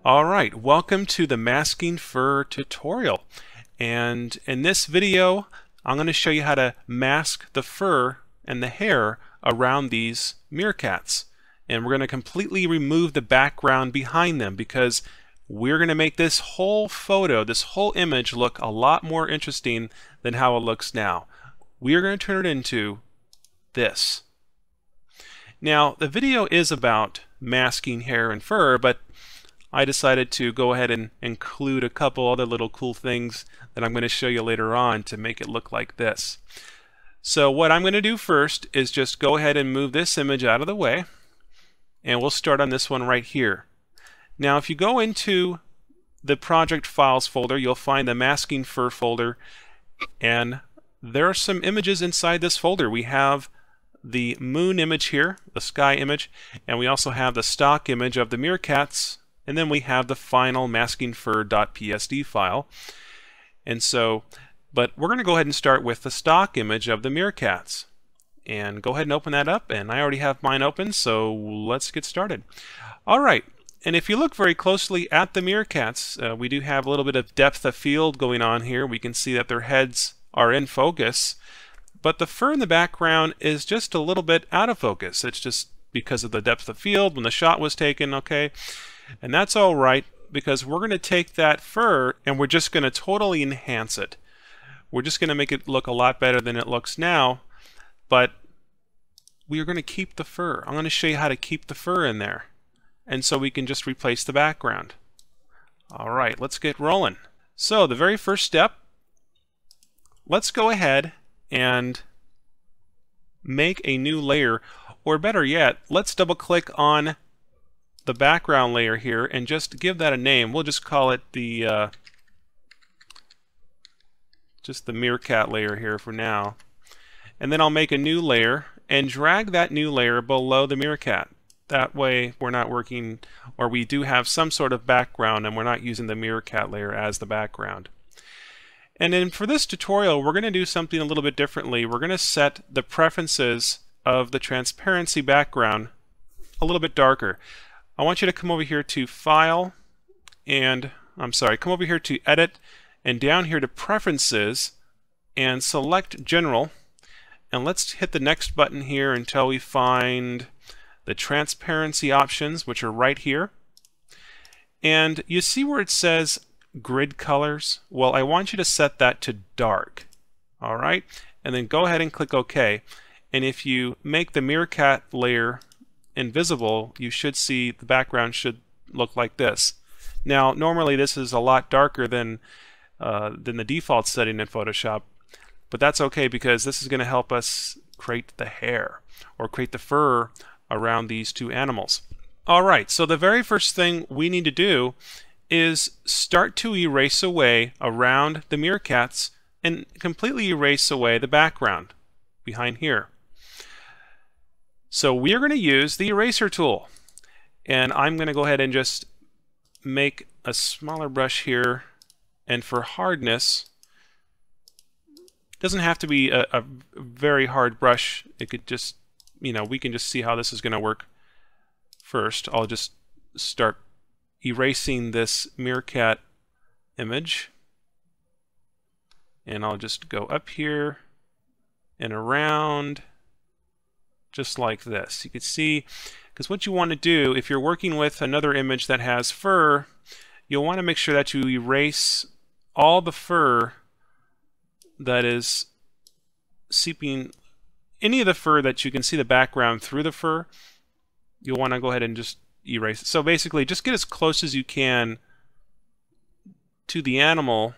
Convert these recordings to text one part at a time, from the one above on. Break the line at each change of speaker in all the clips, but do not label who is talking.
Alright, welcome to the masking fur tutorial. And in this video, I'm going to show you how to mask the fur and the hair around these meerkats. And we're going to completely remove the background behind them because we're going to make this whole photo, this whole image look a lot more interesting than how it looks now. We are going to turn it into this. Now, the video is about masking hair and fur, but I decided to go ahead and include a couple other little cool things that I'm going to show you later on to make it look like this. So what I'm going to do first is just go ahead and move this image out of the way, and we'll start on this one right here. Now if you go into the project files folder, you'll find the masking fur folder, and there are some images inside this folder. We have the moon image here, the sky image, and we also have the stock image of the meerkats. And then we have the final maskingfur.psd file. And so, but we're going to go ahead and start with the stock image of the meerkats. And go ahead and open that up. And I already have mine open, so let's get started. All right. And if you look very closely at the meerkats, we do have a little bit of depth of field going on here. We can see that their heads are in focus. But the fur in the background is just a little bit out of focus. It's just because of the depth of field when the shot was taken, okay? And that's all right, because we're going to take that fur and we're just going to totally enhance it. We're just going to make it look a lot better than it looks now, but we are going to keep the fur. I'm going to show you how to keep the fur in there. And so we can just replace the background. All right, let's get rolling. So the very first step, let's go ahead and make a new layer, or better yet, let's double click on the background layer here and just give that a name. We'll just call it the just the meerkat layer here for now. And then I'll make a new layer and drag that new layer below the meerkat. That way we're not working, or we do have some sort of background and we're not using the meerkat layer as the background. And then for this tutorial, we're going to do something a little bit differently. We're going to set the preferences of the transparency background a little bit darker. I want you to come over here to File, and come over here to Edit, and down here to Preferences, and select General. And let's hit the next button here until we find the transparency options, which are right here. And you see where it says Grid Colors? Well, I want you to set that to dark. All right? And then go ahead and click OK. And if you make the meerkat layer invisible, you should see the background should look like this. Now normally this is a lot darker than the default setting in Photoshop, but that's okay because this is going to help us create the hair or create the fur around these two animals. Alright, so the very first thing we need to do is start to erase away around the meerkats and completely erase away the background behind here. So we are going to use the eraser tool, and I'm going to go ahead and just make a smaller brush here, and for hardness, it doesn't have to be a very hard brush. It could just, we can just see how this is going to work. First, I'll just start erasing this meerkat image, and I'll just go up here and around, just like this. You can see, because what you want to do if you're working with another image that has fur, you'll want to make sure that you erase all the fur that is seeping, any of the fur that you can see the background through the fur, you'll want to go ahead and just erase it. So basically just get as close as you can to the animal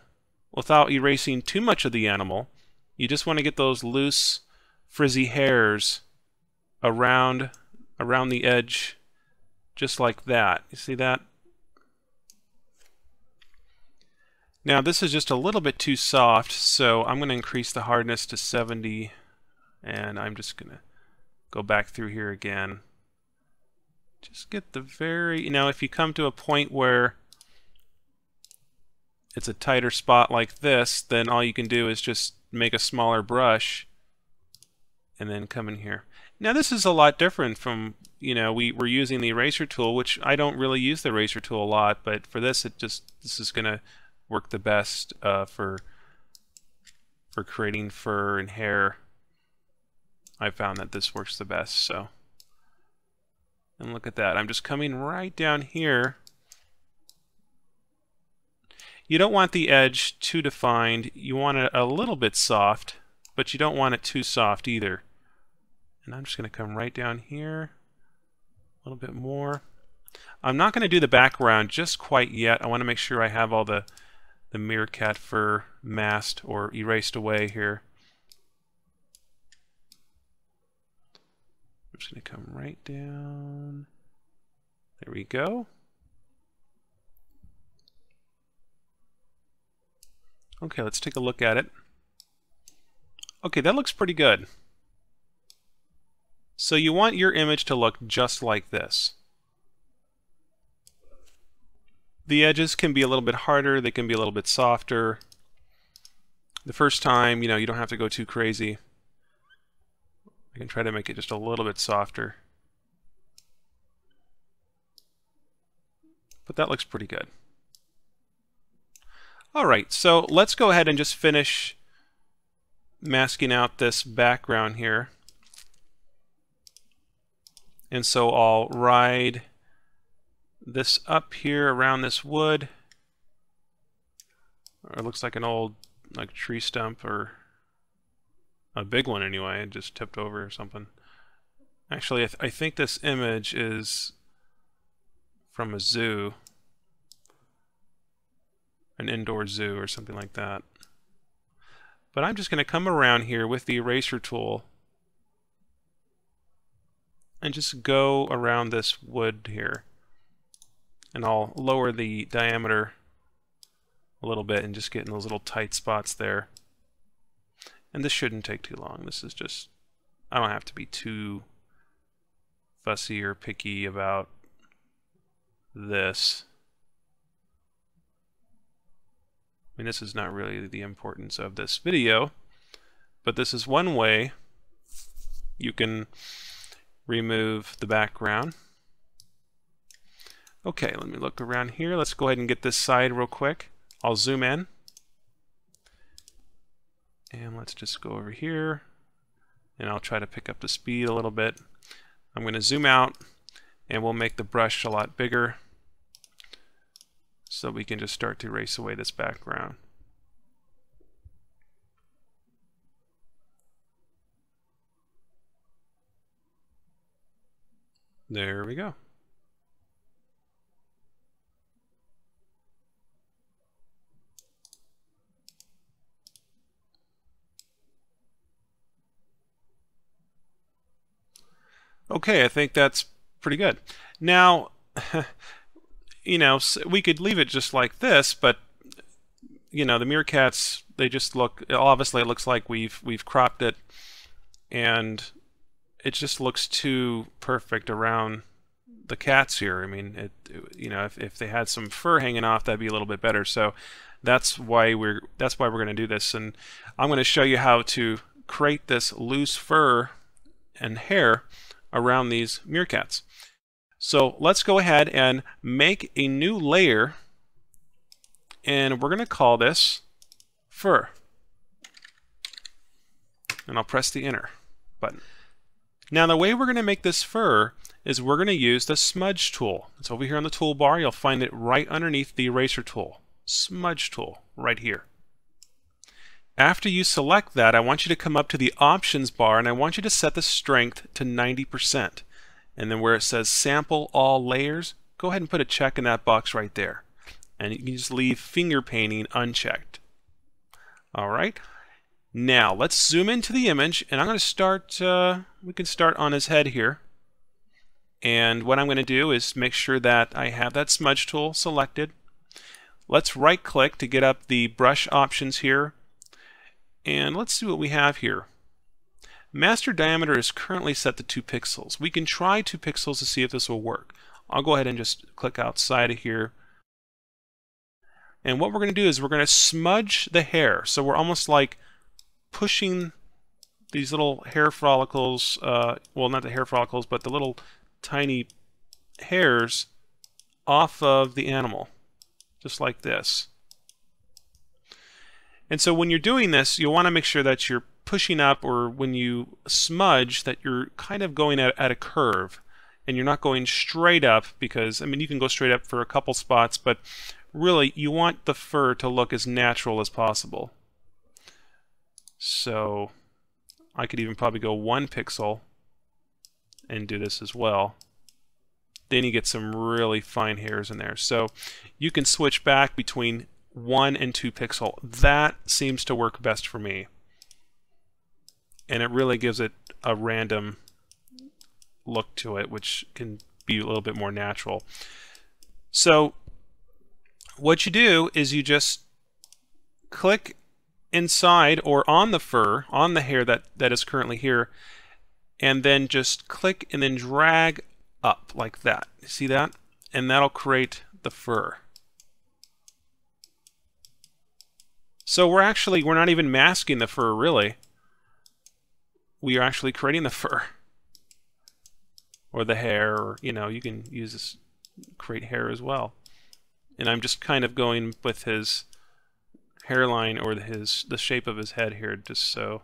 without erasing too much of the animal. You just want to get those loose frizzy hairs around the edge, just like that. You see that? Now this is just a little bit too soft, so I'm going to increase the hardness to 70, and I'm just going to go back through here again. Just get the very, if you come to a point where it's a tighter spot like this, then all you can do is just make a smaller brush and then come in here. Now this is a lot different from, you know, we're using the eraser tool, which I don't really use the eraser tool a lot, but for this this is going to work the best for creating fur and hair. I found that this works the best. So, and look at that. I'm just coming right down here. You don't want the edge too defined. You want it a little bit soft, but you don't want it too soft either. And I'm just going to come right down here a little bit more. I'm not going to do the background just quite yet. I want to make sure I have all the meerkat fur masked or erased away here. I'm just going to come right down. There we go. Okay, let's take a look at it. Okay, that looks pretty good. So you want your image to look just like this. The edges can be a little bit harder, they can be a little bit softer. The first time, you know, you don't have to go too crazy. I can try to make it just a little bit softer. But that looks pretty good. Alright, so let's go ahead and just finish masking out this background here. And so I'll ride this up here around this wood. Or it looks like an old tree stump, or a big one anyway. It just tipped over or something. Actually, I think this image is from a zoo. An indoor zoo or something like that. But I'm just going to come around here with the eraser tool and just go around this wood here. And I'll lower the diameter a little bit and just get in those little tight spots there. And this shouldn't take too long. This is just, I don't have to be too fussy or picky about this. I mean, this is not really the importance of this video, but this is one way you can remove the background. Okay, let me look around here. Let's go ahead and get this side real quick. I'll zoom in. And let's just go over here. And I'll try to pick up the speed a little bit. I'm going to zoom out, and we'll make the brush a lot bigger so we can just start to erase away this background. There we go. Okay, I think that's pretty good. Now, you know, we could leave it just like this, but you know, the meerkats, they just look, obviously it looks like we've cropped it, and it just looks too perfect around the cats here. I mean, you know, if they had some fur hanging off, that'd be a little bit better. So that's why we're going to do this, and I'm going to show you how to create this loose fur and hair around these meerkats. So let's go ahead and make a new layer, and we're going to call this fur. And I'll press the enter button. Now the way we're going to make this fur is we're going to use the Smudge Tool. It's over here on the toolbar. You'll find it right underneath the eraser tool. Smudge Tool, right here. After you select that, I want you to come up to the options bar, and I want you to set the strength to 90%. And then where it says sample all layers, go ahead and put a check in that box right there. And you can just leave finger painting unchecked. Alright, now let's zoom into the image, and I'm going to start, we can start on his head here. And what I'm going to do is make sure that I have that Smudge Tool selected. Let's right click to get up the brush options here. And let's see what we have here. Master diameter is currently set to 2 pixels. We can try 2 pixels to see if this will work. I'll go ahead and just click outside of here. And what we're going to do is we're going to smudge the hair. So we're almost like pushing these little hair follicles, well, not the hair follicles, but the little tiny hairs off of the animal, just like this. And so when you're doing this, you'll want to make sure that you're pushing up, or when you smudge, that you're kind of going at a curve, and you're not going straight up, because, I mean, you can go straight up for a couple spots, but really you want the fur to look as natural as possible. So I could even probably go 1 pixel and do this as well. Then you get some really fine hairs in there. So you can switch back between 1 and 2 pixel. That seems to work best for me. And it really gives it a random look to it, which can be a little bit more natural. So what you do is you just click inside or on the fur, on the hair that is currently here, and then just click and then drag up like that. You see that? And that'll create the fur. So we're not even masking the fur, really. We are actually creating the fur. Or the hair, or, you know, you can use this, create hair as well. And I'm just kind of going with his hairline, or the shape of his head here, just so.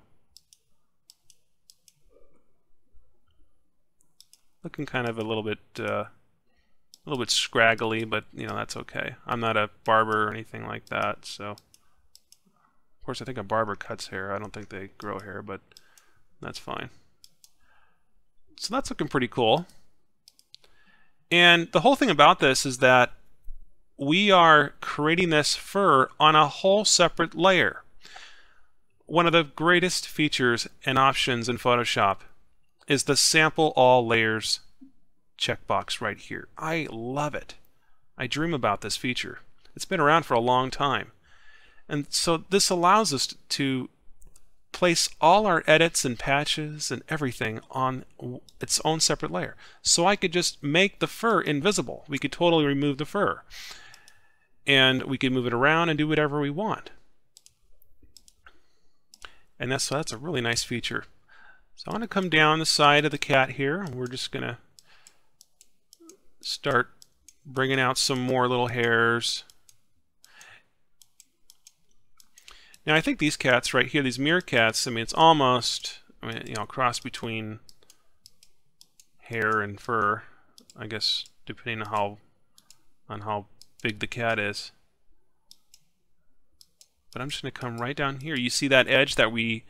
Looking kind of a little bit scraggly, but you know, that's okay. I'm not a barber or anything like that, so. Of course, I think a barber cuts hair. I don't think they grow hair, but that's fine. So that's looking pretty cool. And the whole thing about this is that we are creating this fur on a whole separate layer. One of the greatest features and options in Photoshop is the sample all layers checkbox right here. I love it. I dream about this feature. It's been around for a long time. And so this allows us to place all our edits and patches and everything on its own separate layer. So I could just make the fur invisible. We could totally remove the fur. And we can move it around and do whatever we want. And that's a really nice feature. So I'm going to come down the side of the cat here, and we're just going to start bringing out some more little hairs. Now I think these cats right here, these meerkats, I mean, it's almost, I mean, you know, cross between hair and fur, I guess, depending on how big the cat is. But I'm just going to come right down here. You see that edge that we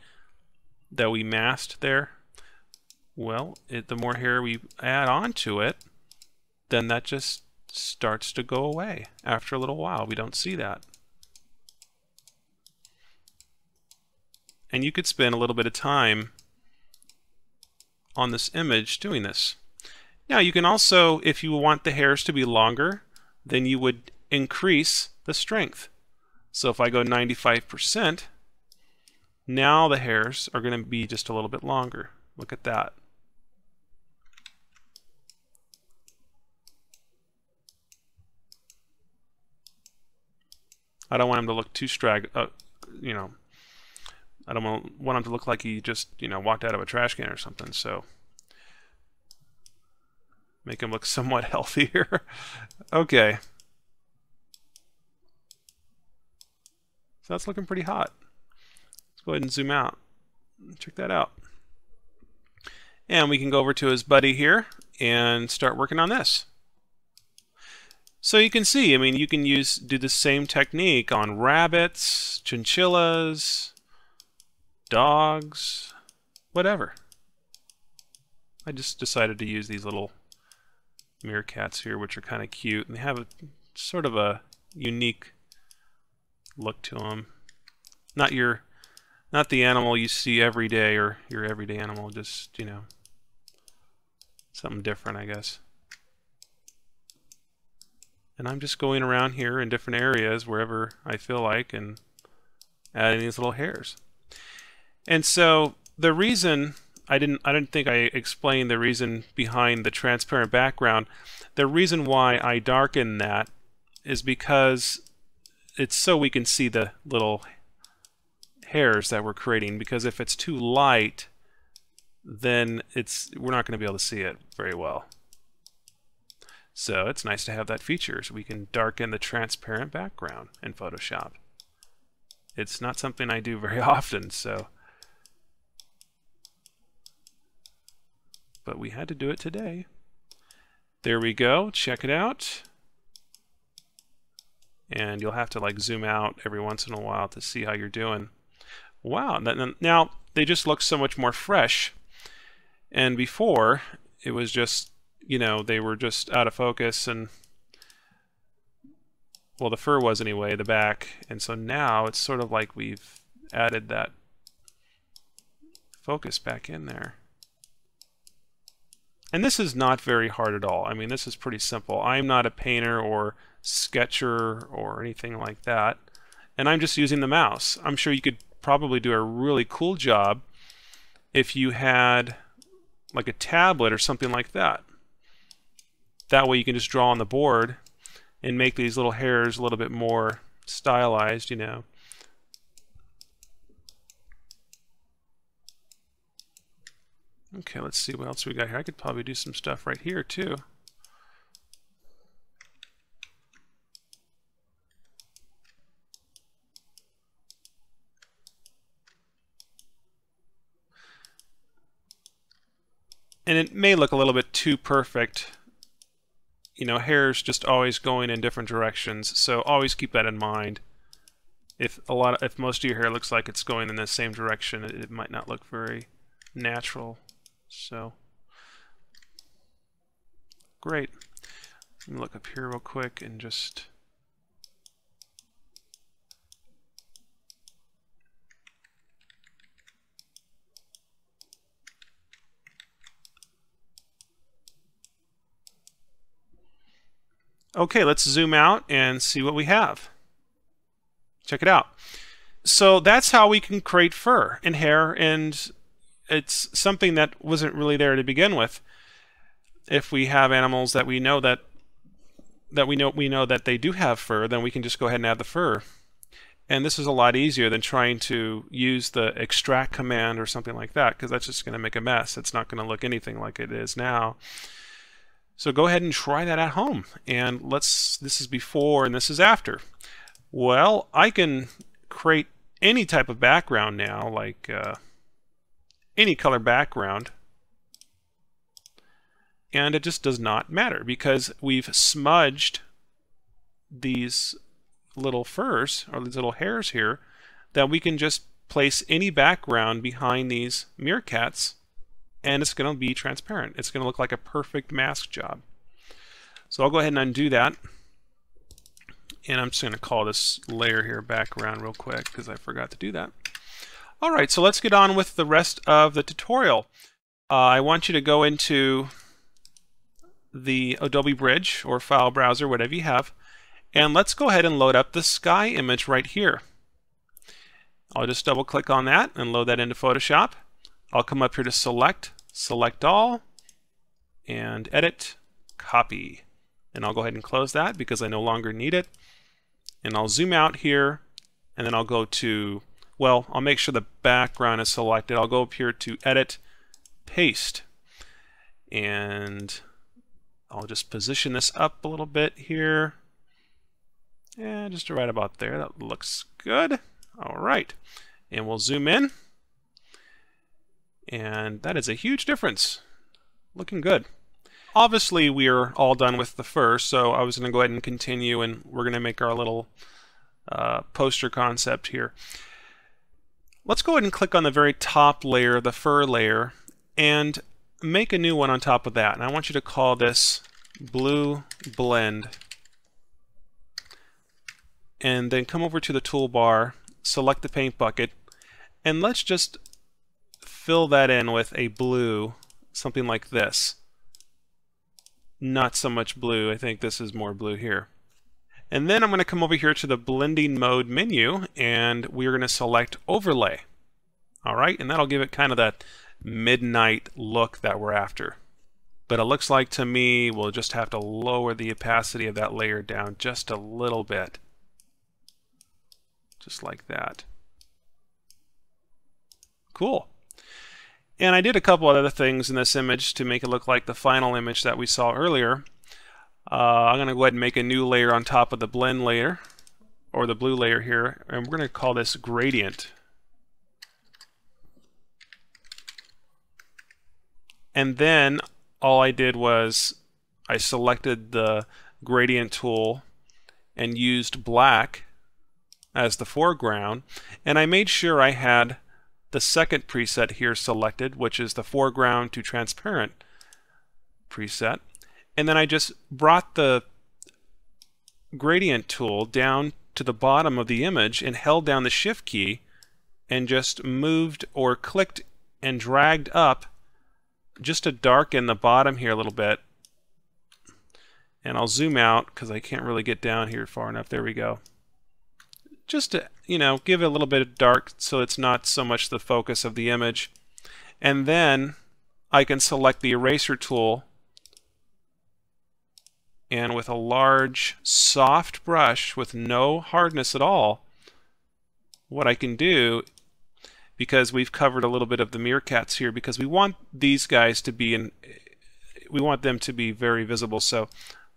masked there? Well, the more hair we add onto it, then that just starts to go away. After a little while, we don't see that. And you could spend a little bit of time on this image doing this. Now you can also, if you want the hairs to be longer, then you would increase the strength. So if I go 95%, now the hairs are going to be just a little bit longer. Look at that. I don't want him to look too you know, I don't want him to look like he just, you know, walked out of a trash can or something, so make him look somewhat healthier. Okay. So that's looking pretty hot. Let's go ahead and zoom out. Check that out. And we can go over to his buddy here and start working on this. So you can see, I mean, you can do the same technique on rabbits, chinchillas, dogs, whatever. I just decided to use these little meerkats here, which are kind of cute, and they have a sort of a unique look to them. Not the animal you see every day, or your everyday animal, just, you know, something different, I guess. And I'm just going around here in different areas wherever I feel like and adding these little hairs. And so the reason I didn't think I explained the reason behind the transparent background. The reason why I darken that is because it's so we can see the little hairs that we're creating, because if it's too light, then we're not going to be able to see it very well. So it's nice to have that feature, so we can darken the transparent background in Photoshop. It's not something I do very often, but we had to do it today. There we go. Check it out. And you'll have to like zoom out every once in a while to see how you're doing. Wow, now they just look so much more fresh. And before, it was just, you know, they were just out of focus, and well, the fur was anyway, the back. And so now it's sort of like we've added that focus back in there. And this is not very hard at all. I mean, this is pretty simple. I'm not a painter or sketcher or anything like that, and I'm just using the mouse. I'm sure you could probably do a really cool job if you had like a tablet or something like that. That way you can just draw on the board and make these little hairs a little bit more stylized, you know. Okay, let's see what else we got here. I could probably do some stuff right here too. And it may look a little bit too perfect. You know, hair's just always going in different directions, so always keep that in mind. If most of your hair looks like it's going in the same direction, it might not look very natural. So, great. Let me look up here real quick and just... Okay, let's zoom out and see what we have. Check it out. So that's how we can create fur and hair, and it's something that wasn't really there to begin with. If we have animals that we know that they do have fur, then we can just go ahead and add the fur. And this is a lot easier than trying to use the extract command or something like that, because that's just going to make a mess. It's not going to look anything like it is now. So go ahead and try that at home. And this is before and this is after. Well, I can create any type of background now, like any color background. And it just does not matter because we've smudged these little furs, or these little hairs here, that we can just place any background behind these meerkats, and it's going to be transparent. It's going to look like a perfect mask job. So I'll go ahead and undo that. And I'm just going to call this layer here background real quick because I forgot to do that. All right, so let's get on with the rest of the tutorial. I want you to go into the Adobe Bridge or file browser, whatever you have, and let's go ahead and load up the sky image right here. I'll just double click on that and load that into Photoshop. I'll come up here to select all, and edit, copy. And I'll go ahead and close that because I no longer need it. And I'll zoom out here, and then I'll go to, well, I'll make sure the background is selected. I'll go up here to edit, paste. And I'll just position this up a little bit here. And just right about there. That looks good. All right. And we'll zoom in. And that is a huge difference. Looking good. Obviously, we're all done with the fur, so I was going to go ahead and continue, and we're going to make our little poster concept here. Let's go ahead and click on the very top layer, the fur layer, and make a new one on top of that. And I want you to call this Blue Blend. And then come over to the toolbar, select the paint bucket, and let's just fill that in with a blue, something like this. Not so much blue. I think this is more blue here. And then I'm going to come over here to the blending mode menu, and we're going to select overlay. All right, and that'll give it kind of that midnight look that we're after. But it looks like to me we'll just have to lower the opacity of that layer down just a little bit. Just like that. Cool. And I did a couple other things in this image to make it look like the final image that we saw earlier. I'm going to go ahead and make a new layer on top of the blend layer, or the blue layer here, and we're going to call this gradient. And then all I did was I selected the gradient tool and used black as the foreground, and I made sure I had the second preset here selected, which is the foreground to transparent preset. And then I just brought the gradient tool down to the bottom of the image and held down the shift key and just moved or clicked and dragged up just to darken the bottom here a little bit. And I'll zoom out because I can't really get down here far enough. There we go. Just to, give it a little bit of dark so it's not so much the focus of the image. And then I can select the eraser tool, and with a large soft brush with no hardness at all, what I can do, because we've covered a little bit of the meerkats here, because we want these guys to be we want them to be very visible, so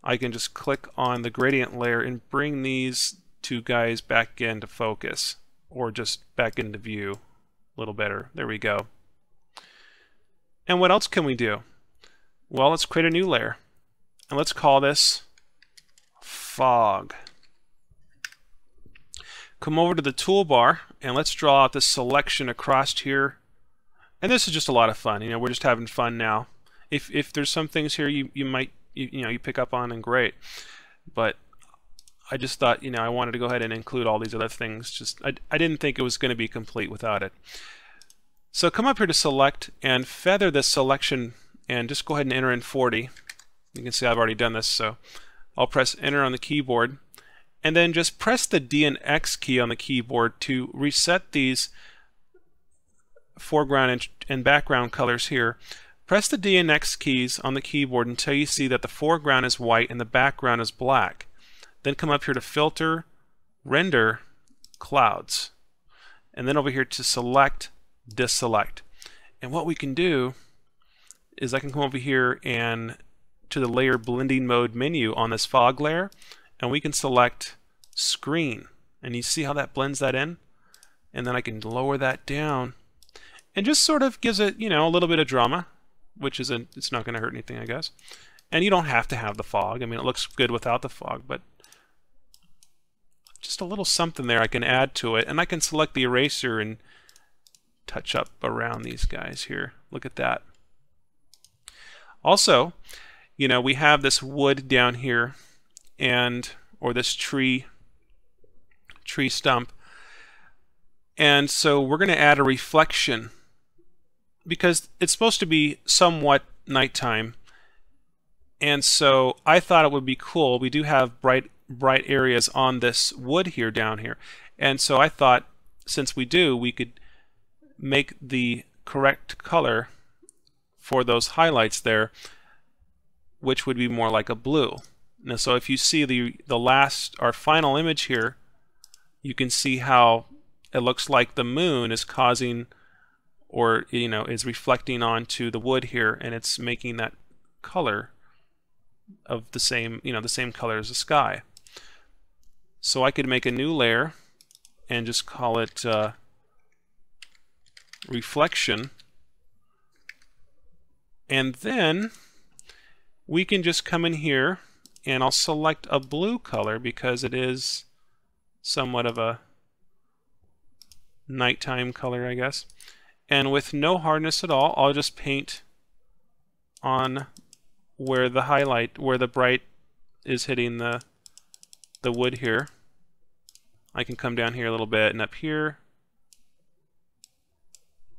I can just click on the gradient layer and bring these two guys back into focus, or just back into view a little better. There we go. And what else can we do? Well, let's create a new layer. And let's call this fog. Come over to the toolbar and let's draw out this selection across here. And this is just a lot of fun. We're just having fun now. If there's some things here you might you pick up on, and great. But I just thought I wanted to go ahead and include all these other things. I didn't think it was going to be complete without it. So come up here to select and feather this selection and just go ahead and enter in 40. You can see I've already done this, so I'll press enter on the keyboard, and then just press the D and X key on the keyboard to reset these foreground and background colors here. Press the D and X keys on the keyboard until you see that the foreground is white and the background is black. Then come up here to filter, render, clouds, and then over here to select, deselect. And what we can do is I can come over here and to the layer blending mode menu on this fog layer, and we can select screen, and you see how that blends that in, and then I can lower that down and just sort of gives it a little bit of drama, which isn't, it's not going to hurt anything, I guess. And you don't have to have the fog. I mean, it looks good without the fog, but just a little something there I can add to it, and I can select the eraser and touch up around these guys here. Look at that. Also, we have this wood down here, or this tree stump, and so we're going to add a reflection because it's supposed to be somewhat nighttime, and so I thought it would be cool. We do have bright areas on this wood here down here, and so I thought since we could make the correct color for those highlights there, which would be more like a blue. Now, so if you see our final image here, you can see how it looks like the moon is causing, or is reflecting onto the wood here, and it's making that color of the same color as the sky. So I could make a new layer and just call it reflection, and then we can just come in here and I'll select a blue color because it is somewhat of a nighttime color, I guess. And with no hardness at all, I'll just paint on where the bright is hitting the wood here. I can come down here a little bit and up here.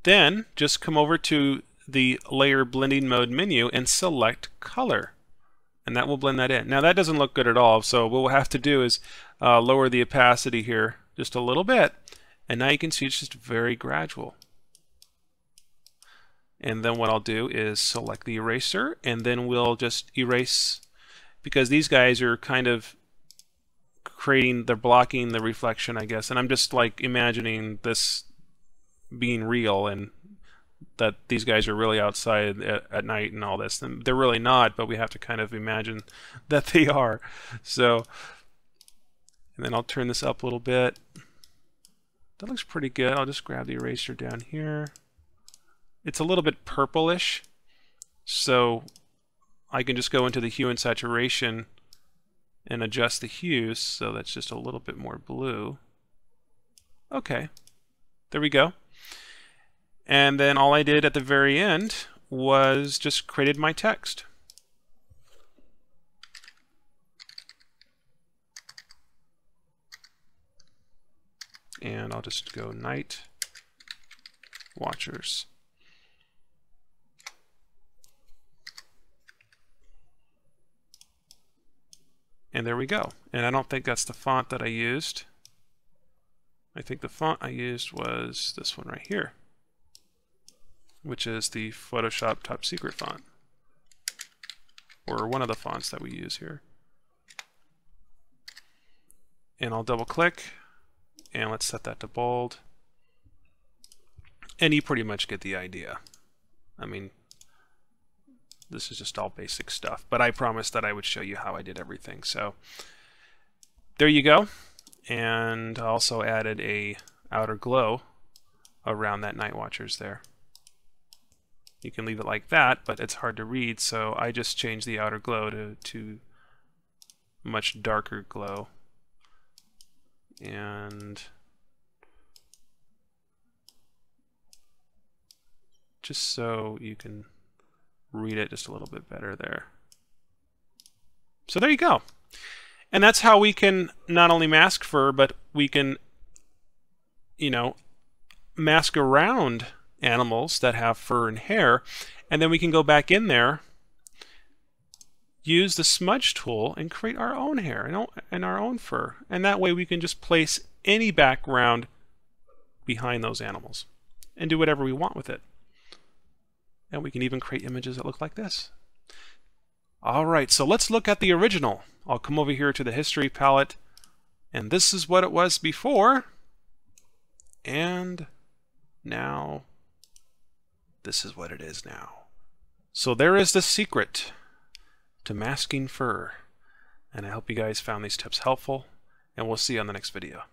Then just come over to the layer blending mode menu and select color, and that will blend that in. Now that doesn't look good at all, so what we'll have to do is lower the opacity here just a little bit, and now you can see it's just very gradual. And then what I'll do is select the eraser, and then we'll just erase, because these guys are kind of they're blocking the reflection, I guess, and I'm just like imagining this being real and that these guys are really outside at night and all this. And they're really not, but we have to kind of imagine that they are. So, and then I'll turn this up a little bit. That looks pretty good. I'll just grab the eraser down here. It's a little bit purplish, so I can just go into the hue and saturation and adjust the hues so that's just a little bit more blue. Okay, there we go. And then all I did at the very end was just created my text. And I'll just go night watchers. And there we go. And I don't think that's the font that I used. I think the font I used was this one right here, which is the Photoshop Top Secret font, or one of the fonts that we use here. And I'll double click, and let's set that to bold. And you pretty much get the idea. I mean, this is just all basic stuff, but I promised that I would show you how I did everything. So there you go. And I also added a outer glow around that night watchers there. You can leave it like that, but it's hard to read, so I just changed the outer glow to much darker glow. And just so you can read it just a little bit better there. So there you go. And that's how we can not only mask fur, but we can, you know, mask around animals that have fur and hair, and then we can go back in there, use the smudge tool, and create our own hair and our own fur. And that way we can just place any background behind those animals and do whatever we want with it. And we can even create images that look like this. All right, so let's look at the original. I'll come over here to the history palette, and this is what it was before, and now this is what it is now. So there is the secret to masking fur, and I hope you guys found these tips helpful, and we'll see you on the next video.